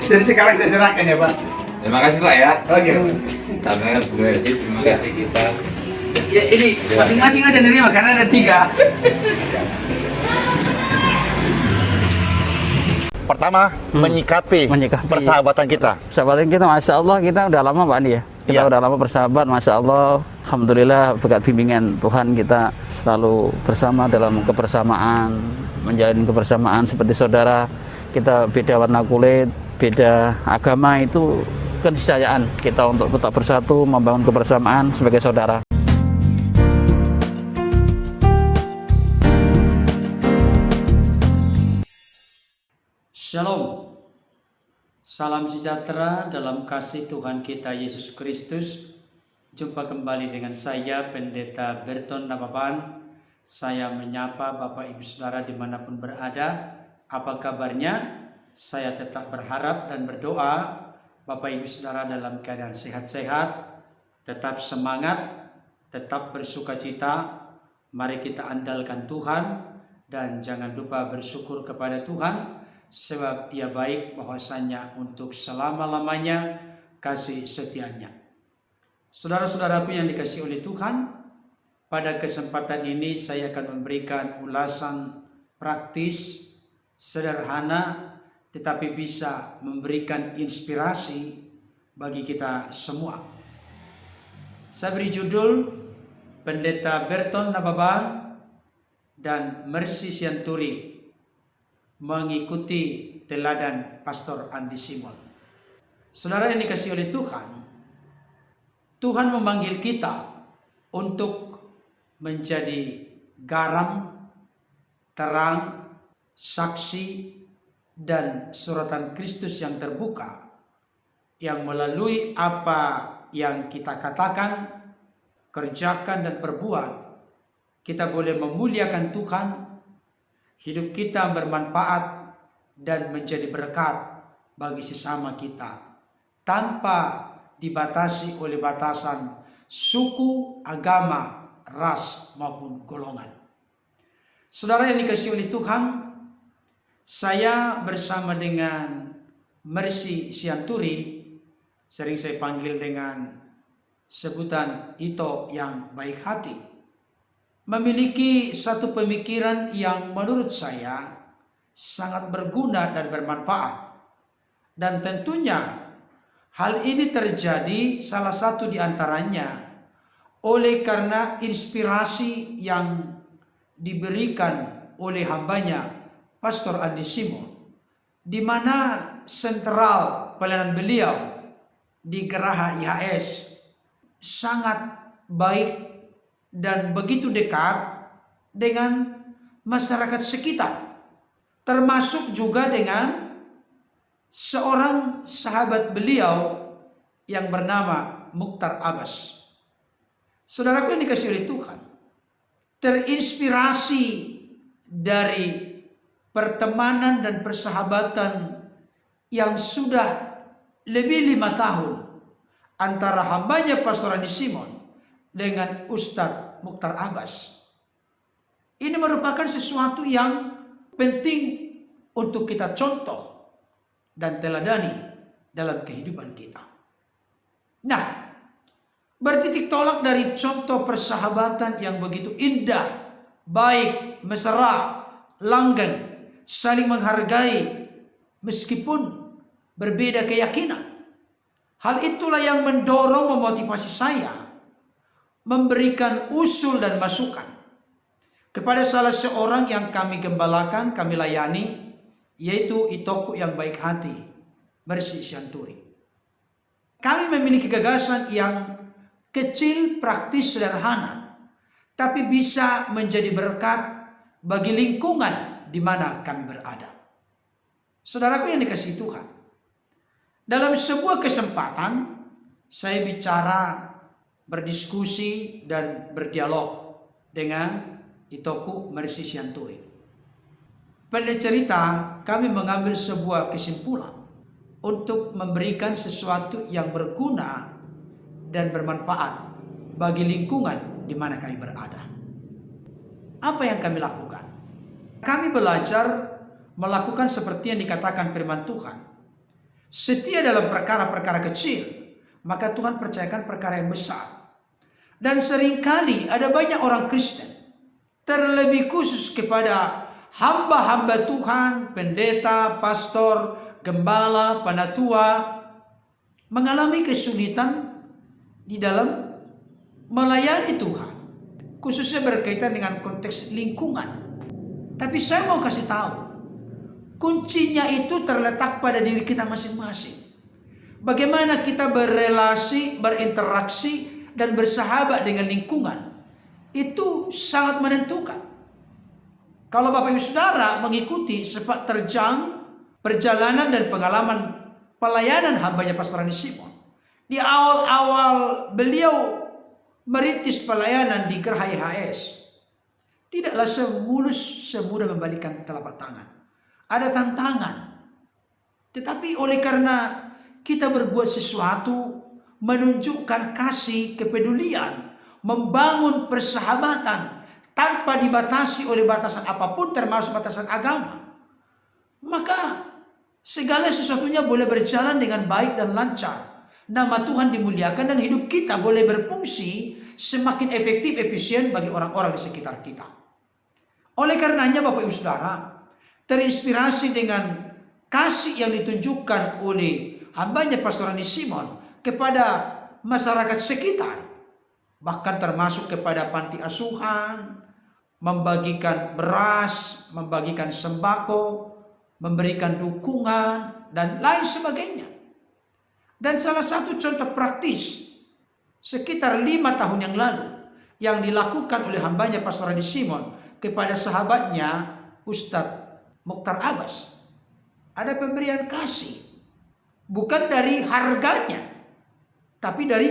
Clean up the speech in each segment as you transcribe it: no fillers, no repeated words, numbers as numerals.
Jadi sekarang saya serahkan ya Pak. Terima kasih Pak ya. Oke. Sampaikan Bu Esi, terima kasih kita. Ya ini masing-masing aja nerima karena ada 3. Pertama, menyikapi persahabatan kita. Persahabatan kita, Masya Allah, kita udah lama Pak Andi ya. Kita Iya. udah lama bersahabat, Masya Allah. Alhamdulillah berkat bimbingan Tuhan kita selalu bersama dalam kebersamaan, menjalin kebersamaan seperti saudara. Kita beda warna kulit, beda agama, itu keniscayaan kita untuk tetap bersatu, membangun kebersamaan sebagai saudara. Shalom, salam sejahtera dalam kasih Tuhan kita Yesus Kristus. Jumpa kembali dengan saya Pendeta Berton Nababan. Saya menyapa Bapak Ibu Saudara dimanapun berada. Apa kabarnya? Saya tetap berharap dan berdoa Bapak Ibu Saudara dalam keadaan sehat-sehat, tetap semangat, tetap bersukacita. Mari kita andalkan Tuhan dan jangan lupa bersyukur kepada Tuhan, sebab Ia baik, bahwasanya untuk selama-lamanya kasih setianya. Saudara-saudaraku yang dikasihi oleh Tuhan, pada kesempatan ini saya akan memberikan ulasan praktis, sederhana, tetapi bisa memberikan inspirasi bagi kita semua. Saya beri judul Pendeta Berton Nababan dan Mercy Sianturi mengikuti teladan Pastor Andi Simon. Saudara yang dikasihi oleh Tuhan, Tuhan memanggil kita untuk menjadi garam, terang, saksi, dan suratan Kristus yang terbuka, yang melalui apa yang kita katakan, kerjakan, dan perbuat, kita boleh memuliakan Tuhan. Hidup kita bermanfaat dan menjadi berkat bagi sesama kita, tanpa dibatasi oleh batasan suku, agama, ras, maupun golongan. Saudara yang dikasihi oleh Tuhan, saya bersama dengan Mercy Sianturi, sering saya panggil dengan sebutan Ito yang baik hati, memiliki satu pemikiran yang menurut saya sangat berguna dan bermanfaat. Dan tentunya hal ini terjadi salah satu di antaranya oleh karena inspirasi yang diberikan oleh hambanya Pastor Andi Simon, di mana sentral pelayanan beliau di Geraha IHS sangat baik dan begitu dekat dengan masyarakat sekitar, termasuk juga dengan seorang sahabat beliau yang bernama Mukhtar Abbas. Saudaraku yang dikasihi oleh Tuhan, terinspirasi dari pertemanan dan persahabatan yang sudah lebih 5 tahun antara hambanya Pastor Andi Simon dengan Ustadz Mukhtar Abbas. Ini merupakan sesuatu yang penting untuk kita contoh dan teladani dalam kehidupan kita. Nah, bertitik tolak dari contoh persahabatan yang begitu indah, baik, mesra, langgeng, saling menghargai meskipun berbeda keyakinan. Hal itulah yang mendorong, memotivasi saya memberikan usul dan masukan kepada salah seorang yang kami gembalakan, kami layani, yaitu Itoku yang baik hati, Mercy Sianturi. Kami memiliki gagasan yang kecil, praktis, sederhana, tapi bisa menjadi berkat bagi lingkungan di mana kami berada. Saudaraku yang dikasihi Tuhan, dalam sebuah kesempatan saya bicara, berdiskusi, dan berdialog dengan Itoku Mercy Sianturi. Pada cerita kami mengambil sebuah kesimpulan untuk memberikan sesuatu yang berguna dan bermanfaat bagi lingkungan di mana kami berada. Apa yang kami lakukan? Kami belajar melakukan seperti yang dikatakan firman Tuhan. setia dalam perkara-perkara kecil, maka Tuhan percayakan perkara yang besar. Dan seringkali ada banyak orang Kristen, terlebih khusus kepada hamba-hamba Tuhan, pendeta, pastor, gembala, panatua, mengalami kesulitan di dalam melayani Tuhan, khususnya berkaitan dengan konteks lingkungan. Tapi saya mau kasih tahu, kuncinya itu terletak pada diri kita masing-masing. Bagaimana kita berrelasi, berinteraksi, dan bersahabat dengan lingkungan, itu sangat menentukan. Kalau Bapak Ibu Saudara mengikuti sepak terjang perjalanan dan pengalaman pelayanan hambanya Pastor Rani Simon, di awal-awal beliau merintis pelayanan di Gerhai HS, tidaklah semulus semudah membalikan telapak tangan. Ada tantangan. Tetapi oleh karena kita berbuat sesuatu, menunjukkan kasih, kepedulian, membangun persahabatan tanpa dibatasi oleh batasan apapun, termasuk batasan agama, maka segala sesuatunya boleh berjalan dengan baik dan lancar. Nama Tuhan dimuliakan dan hidup kita boleh berfungsi semakin efektif, efisien bagi orang-orang di sekitar kita. Oleh karenanya Bapak Ibu Saudara, terinspirasi dengan kasih yang ditunjukkan oleh hambanya Pastor Rani Simon kepada masyarakat sekitar, bahkan termasuk kepada panti asuhan, membagikan beras, membagikan sembako, memberikan dukungan, dan lain sebagainya. Dan salah satu contoh praktis sekitar 5 tahun yang lalu yang dilakukan oleh hambanya Pastor Rani Simon kepada sahabatnya Ustadz Mokhtar Abbas, ada pemberian kasih, bukan dari harganya, tapi dari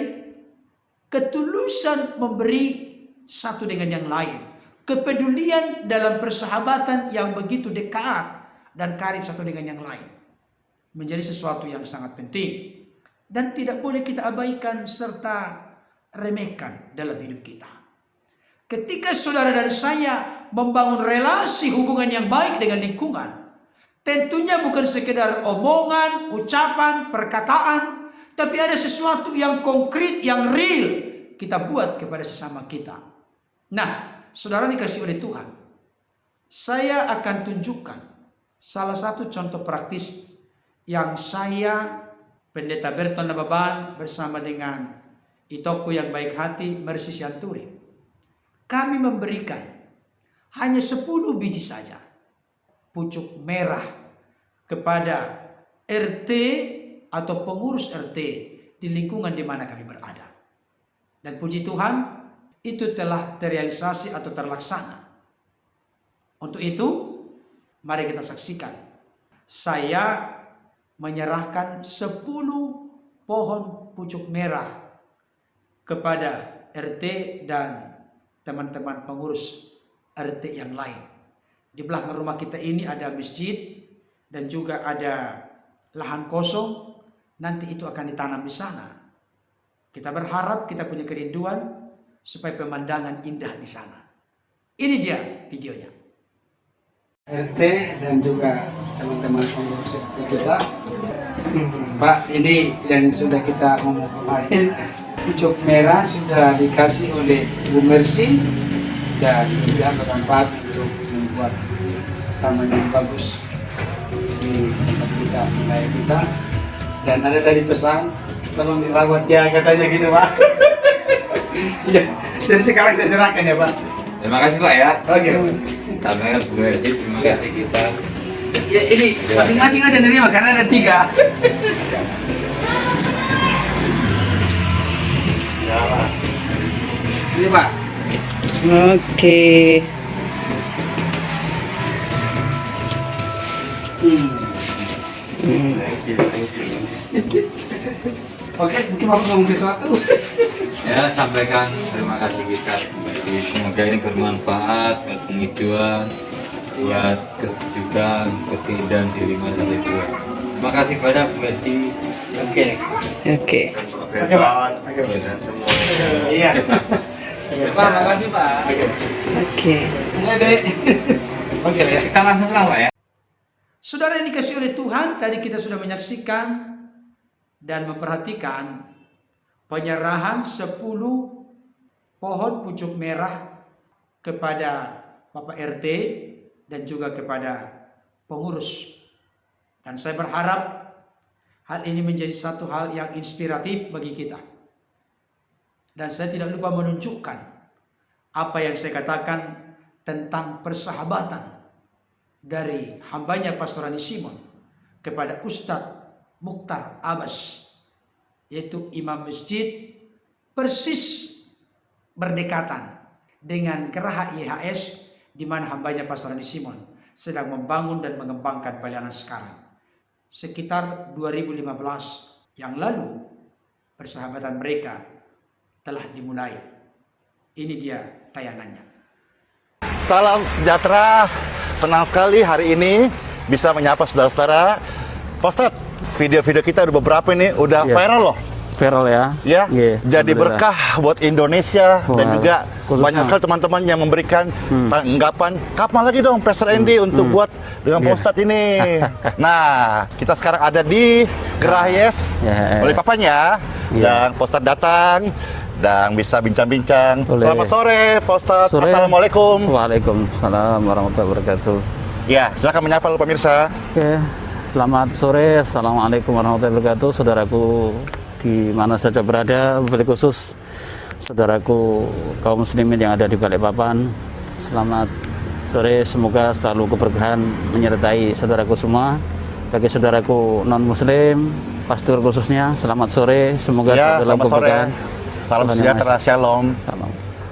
ketulusan memberi satu dengan yang lain. Kepedulian dalam persahabatan yang begitu dekat dan karib satu dengan yang lain menjadi sesuatu yang sangat penting dan tidak boleh kita abaikan serta remehkan dalam hidup kita. Ketika saudara dan saya membangun relasi hubungan yang baik dengan lingkungan, tentunya bukan sekedar omongan, ucapan, perkataan, tapi ada sesuatu yang konkret, yang real kita buat kepada sesama kita. Nah, saudara dikasih oleh Tuhan, saya akan tunjukkan salah satu contoh praktis yang saya, Pendeta Berton Nababan, bersama dengan Itoku yang baik hati, Mercy Sianturi, kami memberikan hanya 10 biji saja pucuk merah kepada RT atau pengurus RT di lingkungan di mana kami berada. Dan puji Tuhan, itu telah terrealisasi atau terlaksana. Untuk itu, mari kita saksikan. Saya menyerahkan 10 pohon pucuk merah kepada RT dan teman-teman pengurus RT yang lain. Di belakang rumah kita ini ada masjid dan juga ada lahan kosong. Nanti itu akan ditanam di sana. Kita berharap, kita punya kerinduan supaya pemandangan indah di sana. Ini dia videonya. RT dan juga teman-teman pengurus kita. Pak, ini yang sudah kita ngomong kemarin, pucuk merah sudah dikasih oleh Bu Mercy dan juga bermanfaat untuk membuat taman yang bagus di tempat kita, wilayah kita. Dan ada tadi pesan, tolong dirawat ya, katanya gitu Pak. Ya, jadi sekarang saya serahkan ya Pak. Terima kasih Pak ya. Oke. Sampaikan Bu Mercy, terima kasih kita. Ya ini masing-masing aja nerima karena ada 3. Ya Pak. Ini Pak. Oke. Oke, mungkin Bapak ngomong sesuatu. Ya, sampaikan terima kasih kita. Semoga ini bermanfaat buat penghijauan, buat kesejukan, keindahan diri masyarakat. Terima kasih banyak Bu Mercy. Oke. Oke. Oke Pak. Dan semua. Iya. Pak, makasih Pak. Oke. Ini Dek. Oke ya. Kita langsung lah Pak ya. Saudara yang dikasihi oleh Tuhan, tadi kita sudah menyaksikan dan memperhatikan penyerahan 10 pohon pucuk merah kepada Bapak RT dan juga kepada pengurus. Dan saya berharap hal ini menjadi satu hal yang inspiratif bagi kita. Dan saya tidak lupa menunjukkan apa yang saya katakan tentang persahabatan dari hambanya Pastor Rani Simon kepada Ustadz Mukhtar Abbas, yaitu imam masjid, persis berdekatan dengan Geraha IHS di mana hambanya Pastor Rani Simon sedang membangun dan mengembangkan pelayanan sekarang. Sekitar 2015 yang lalu persahabatan mereka telah dimulai. Ini dia tayangannya. Salam sejahtera. Senang sekali hari ini bisa menyapa saudara-saudara. Pak Ustadz, video-video kita udah beberapa ini udah viral loh. Viral ya. Ya, Iya, jadi alhamdulillah. berkah buat Indonesia dan Wah, juga khususnya. banyak sekali teman-teman yang memberikan tanggapan. Kapan lagi dong Pastor Andy untuk buat dengan Pak Ustadz ini? Nah, kita sekarang ada di Geraha IHS Ya. oleh papanya dan Pak Ustadz datang dan bisa bincang-bincang. Boleh. Selamat sore Pak Ustadz. Sore. Assalamualaikum. Waalaikumsalam warahmatullahi wabarakatuh. Ya, silakan menyapa lu pemirsa. Oke, selamat sore. Assalamualaikum warahmatullahi wabarakatuh. Saudaraku di mana saja berada, wabil khusus saudaraku kaum muslimin yang ada di Balikpapan. Selamat sore, semoga selalu keberkahan menyertai saudaraku semua. Bagi saudaraku non muslim, pastor khususnya, selamat sore, semoga Ya, selalu selamat sore. keberkahan. Salam Tuhan yang sejahtera, shalom. Salam.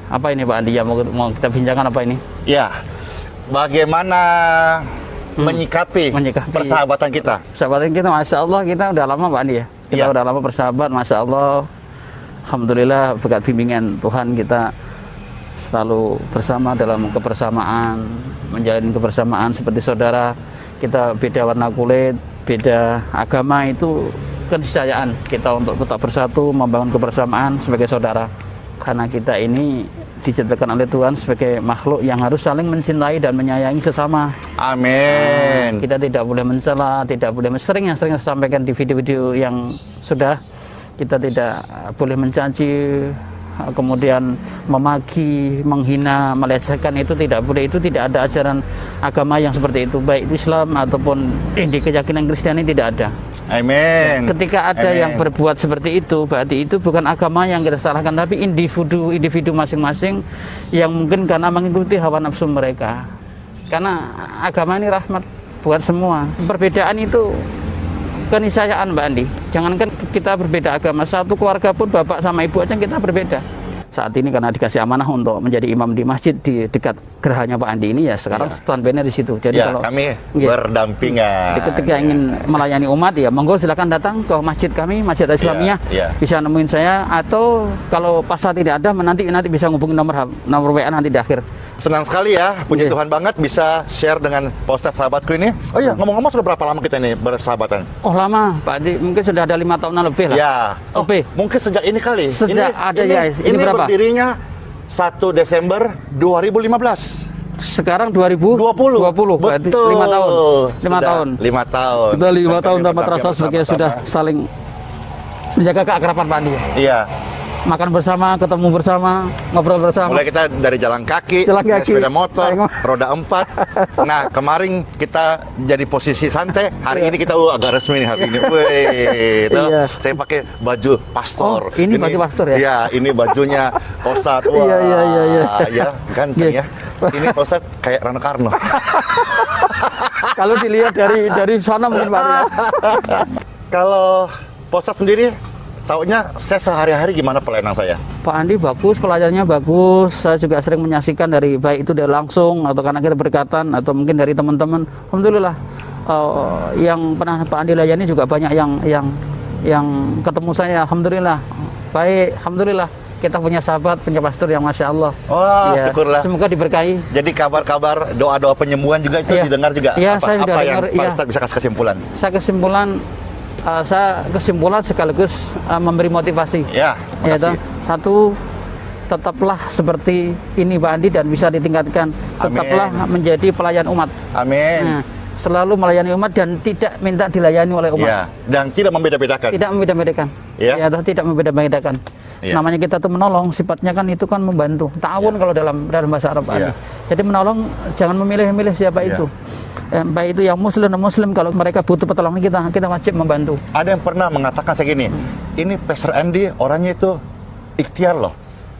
Apa ini Pak Andi yang mau kita bincangkan apa ini? Ya, bagaimana menyikapi persahabatan kita? Persahabatan kita, Masya Allah, kita udah lama Pak Andi ya. Kita Ya. udah lama bersahabat, Masya Allah. Alhamdulillah berkat bimbingan Tuhan kita selalu bersama dalam kebersamaan, menjalin kebersamaan seperti saudara. Kita beda warna kulit, beda agama, itu keniscayaan kita untuk tetap bersatu, membangun kebersamaan sebagai saudara. Karena kita ini diciptakan oleh Tuhan sebagai makhluk yang harus saling mencintai dan menyayangi sesama. Amin. Kita tidak boleh mencela, tidak boleh sering saya sampaikan di video-video yang sudah, kita tidak boleh mencaci, kemudian memaki, menghina, melecehkan, itu tidak boleh. Itu tidak ada ajaran agama yang seperti itu, baik itu Islam ataupun di keyakinan Kristiani tidak ada. Amin. Ketika ada Amin. yang berbuat seperti itu, berarti itu bukan agama yang kita salahkan, tapi individu masing-masing yang mungkin karena mengikuti hawa nafsu mereka. Karena agama ini rahmat buat semua. Perbedaan itu keniscayaan Mbak Andi. Jangankan kita berbeda agama, satu keluarga pun bapak sama ibu aja kita berbeda. Saat ini karena dikasih amanah untuk menjadi imam di masjid di dekat gerahanya Pak Andi ini, ya sekarang standby-nya di situ. Jadi Ya, kalau kami Iya. berdampingan. ketika ingin melayani umat, ya monggo silakan datang ke masjid kami, Masjid Islamiyah. Iya. Bisa nemuin saya, atau kalau pasar tidak ada, nanti bisa hubungi nomor WA nanti di akhir. Senang sekali ya, puji Iya. Tuhan banget bisa share dengan Pak Ustadz sahabatku ini. Oh iya, ngomong-ngomong sudah berapa lama kita ini bersahabatan? Oh lama Pak Adi, mungkin sudah ada 5 tahunan lebih lah. Ya, oh, Oke. mungkin sejak ini kali. Sejak ada ya, ini berapa? berdirinya 1 Desember 2015. Sekarang 2020, berarti Betul. 5 tahun. 5 Sudah tahun. 5 tahun. Kita 5 tahun Kami tanpa terasa bersama-sama. sebagai sudah saling menjaga keakraban Pak Andi. Iya. Makan bersama, ketemu bersama, ngobrol bersama. Mulai kita dari jalan kaki, Jalan naik kaki. sepeda motor, Tengok. roda 4. Nah, kemarin kita jadi posisi santai. Hari ini kita agak resmi nih hari ini. Wih, tuh, Iya. saya pakai baju pastor. Oh, ini baju pastor ya? Iya, ini bajunya Ustadz. Wah, Iya. ya, ganteng Iya. ya. Ini Ustadz kayak Rano Karno. Kalau dilihat dari sana mungkin Pak Andi ya. Kalau Pak Ustadz sendiri, taunya saya sehari-hari gimana pelayanan saya? Pak Andi bagus, pelayanannya bagus. Saya juga sering menyaksikan dari baik itu dari langsung atau karena kita berkatan atau mungkin dari teman-teman. Alhamdulillah yang pernah Pak Andi layani juga banyak yang ketemu saya. Alhamdulillah baik, alhamdulillah kita punya sahabat, punya pastor yang Masya Allah. Wah, Ya, syukurlah. semoga diberkahi. Jadi kabar-kabar, doa-doa penyembuhan juga itu Iya. didengar juga? Iya, apa, saya sudah apa yang dengar, Pak iya. Ustadz bisa kasih kesimpulan? Saya kesimpulan sekaligus memberi motivasi. Ya, Ya, makasih. toh. Satu, tetaplah seperti ini Pak Andi dan bisa ditingkatkan. Tetaplah menjadi pelayan umat. Amin. Nah, selalu melayani umat dan tidak minta dilayani oleh umat. Ya, dan tidak membeda-bedakan. Tidak membeda-bedakan. Ya. Ya, tidak membeda-bedakan. Ya. Namanya kita tuh menolong, sifatnya kan itu kan membantu. Ta'awun kalau dalam bahasa Arab. Ya. Jadi menolong jangan memilih-milih siapa Ya. itu. Baik itu yang muslim dan muslim, kalau mereka butuh pertolongan kita wajib membantu. Ada yang pernah mengatakan saya gini, ini Pastor Andy orangnya itu ikhtiar loh.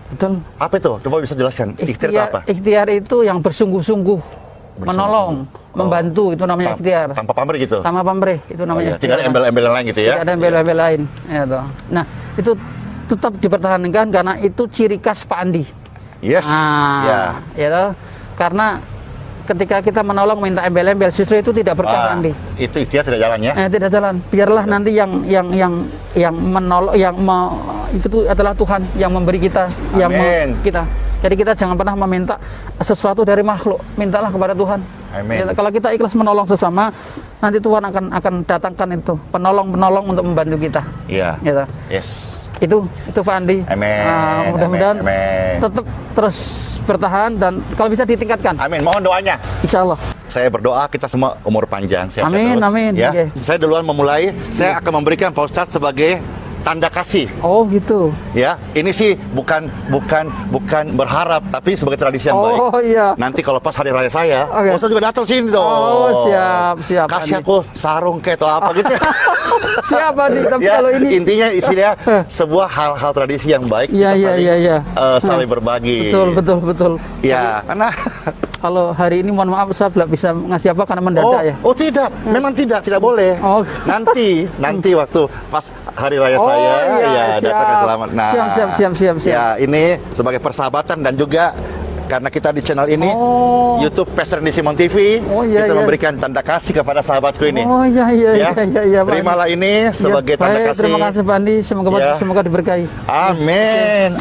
Betul. Apa itu? Coba bisa jelaskan. Ikhtiar itu apa? Ikhtiar itu yang bersungguh-sungguh menolong, membantu, itu namanya ikhtiar. Tanpa pamrih gitu. Sama pamrih, itu namanya Tidak ada embel-embel lain gitu ya. Tidak ada embel-embel lain. Ya, toh. Nah, itu tetap dipertahankan karena itu ciri khas Pak Andi. Yes. Ya. Ya toh. Karena ketika kita menolong minta embel-embel, justru itu tidak berkah Pak Andi. Itu ikhtiar tidak jalan ya. Tidak jalan. Biarlah nanti yang menolong, itu adalah Tuhan yang memberi kita, Amin. kita. Jadi kita jangan pernah meminta sesuatu dari makhluk, mintalah kepada Tuhan. Amin. Ya, kalau kita ikhlas menolong sesama, nanti Tuhan akan datangkan itu penolong-penolong untuk membantu kita. Iya. Gitu. Yes. Itu Pak Andi. Amin. Mudah-mudahan Amin. tetap terus bertahan dan kalau bisa ditingkatkan. Amin. Mohon doanya. Insya Allah. Saya berdoa kita semua umur panjang, sehat-sehat Amin, terus. amin. Ya. Oke. Saya duluan memulai. Saya akan memberikan Pak Ustadz sebagai tanda kasih. Oh gitu. Ya, ini sih bukan berharap, tapi sebagai tradisi yang baik. Oh iya. Nanti kalau pas hari raya saya, Oke. Pak Ustadz juga datang sini dong. Oh siap. Kasih Andi. aku sarung kayak atau apa gitu. Siap Andi. Tapi Ya, kalau ini intinya isinya sebuah hal-hal tradisi yang baik. Iya, kita iya, iya. saling berbagi. Betul. Ya, karena Kalau hari ini mohon maaf saya belum bisa ngasih apa karena mendadak ya. Oh tidak, memang tidak boleh. Oh. Nanti waktu pas hari raya saya, ya datang ke selamat. Nah, siap. Ya, ini sebagai persahabatan dan juga karena kita di channel ini YouTube Pastor Andy Simon TV, kita memberikan tanda kasih kepada sahabatku ini. Oh iya. Terimalah ini sebagai tanda kasih. Terima kasih Pak Andi, semoga diberkahi. Amin.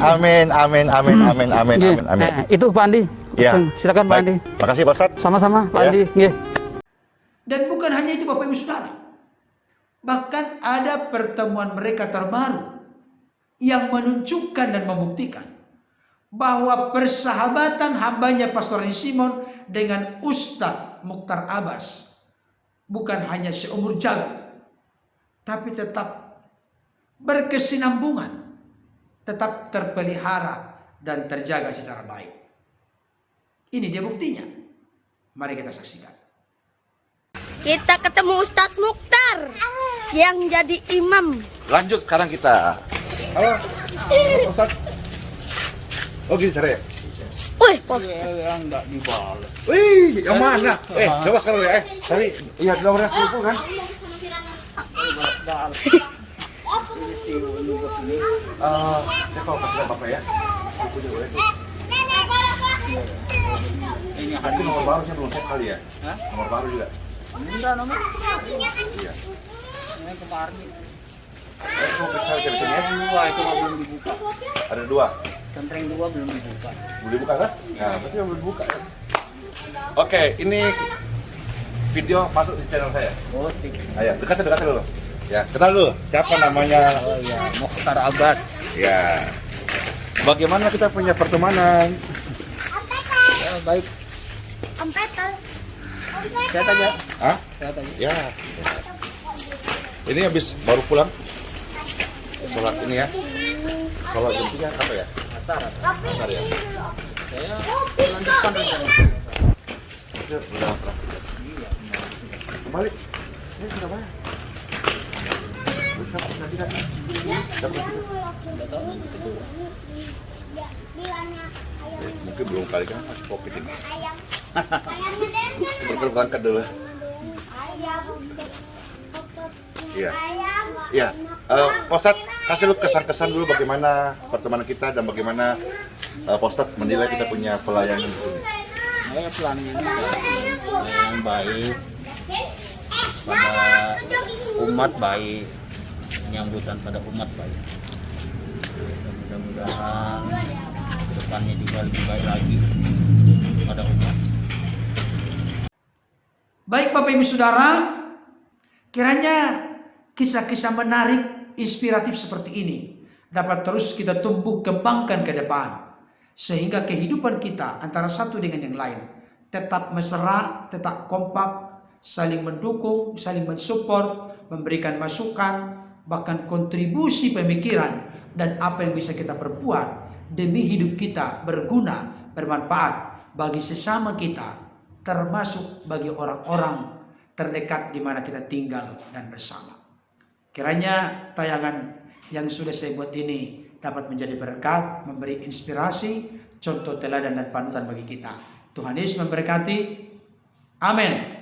Itu Pak Andi. Ya. Silakan Pak Andi. Makasih Pak Ustadz. Sama-sama Pak Ya. Andi. Nggih. Dan bukan hanya itu Bapak Ibu Saudara. Bahkan ada pertemuan mereka terbaru yang menunjukkan dan membuktikan bahwa persahabatan hambanya Pastor Andy Simon dengan Ustadz Mukhtar Abbas bukan hanya seumur jagung, tapi tetap berkesinambungan, tetap terpelihara dan terjaga secara baik. Ini dia buktinya. Mari kita saksikan. Kita ketemu Ustadz Mukhtar yang jadi imam. Lanjut sekarang kita. Halo. Ustadz. Oh gini cara ya? Wih, Enggak dibalas. Wih, yang mana? Coba sekarang ya. Tapi iya nomornya 10 kan? Saya kalau kasih apa ya? Ini Tapi nomor baru saya belum cek kali ya? Nomor baru juga? enggak nomor. Iya. Ini kemarin. Mau periksa di sini ya? Dua itu belum dibuka. Ada 2. Centeng 2 belum dibuka. Boleh buka kan? Nah, pasti belum dibuka ya. Oke, ini video masuk di channel saya. Oh, Ayo, dekat dulu. Ya, kenal dulu. Siapa namanya? oh ya, Mukhtar Abbas. Ya. Bagaimana kita punya pertemanan? Ya, baik. Saya tanya. Hah? Saya tanya. Ya. Ini habis baru pulang. Sholat ini ya. Sholat jumpinya apa ya? Asar ya. Saya lanjutkan rencana. Sudah. Kembali. Ini sudah banyak. Mungkin belum kali kan masih covid ini. Berangkat dulu. Iya. Iya. Pak Ustadz, kasih lu kesan-kesan dulu bagaimana pertemanan kita dan bagaimana Pak Ustadz menilai kita punya pelayanan di sini. Saya pelayanan yang baik pada umat baik, penyambutan pada umat baik. Mudah-mudahan kedepannya juga lebih baik lagi pada umat. Baik Bapak Ibu Saudara, kiranya kisah-kisah menarik, inspiratif seperti ini dapat terus kita tumbuh kembangkan ke depan. Sehingga kehidupan kita antara satu dengan yang lain tetap mesra, tetap kompak, saling mendukung, saling mensupport, memberikan masukan, bahkan kontribusi pemikiran dan apa yang bisa kita perbuat demi hidup kita berguna, bermanfaat bagi sesama kita, termasuk bagi orang-orang terdekat di mana kita tinggal dan bersama. Kiranya tayangan yang sudah saya buat ini dapat menjadi berkat, memberi inspirasi, contoh teladan dan panutan bagi kita. Tuhan Yesus memberkati. Amin.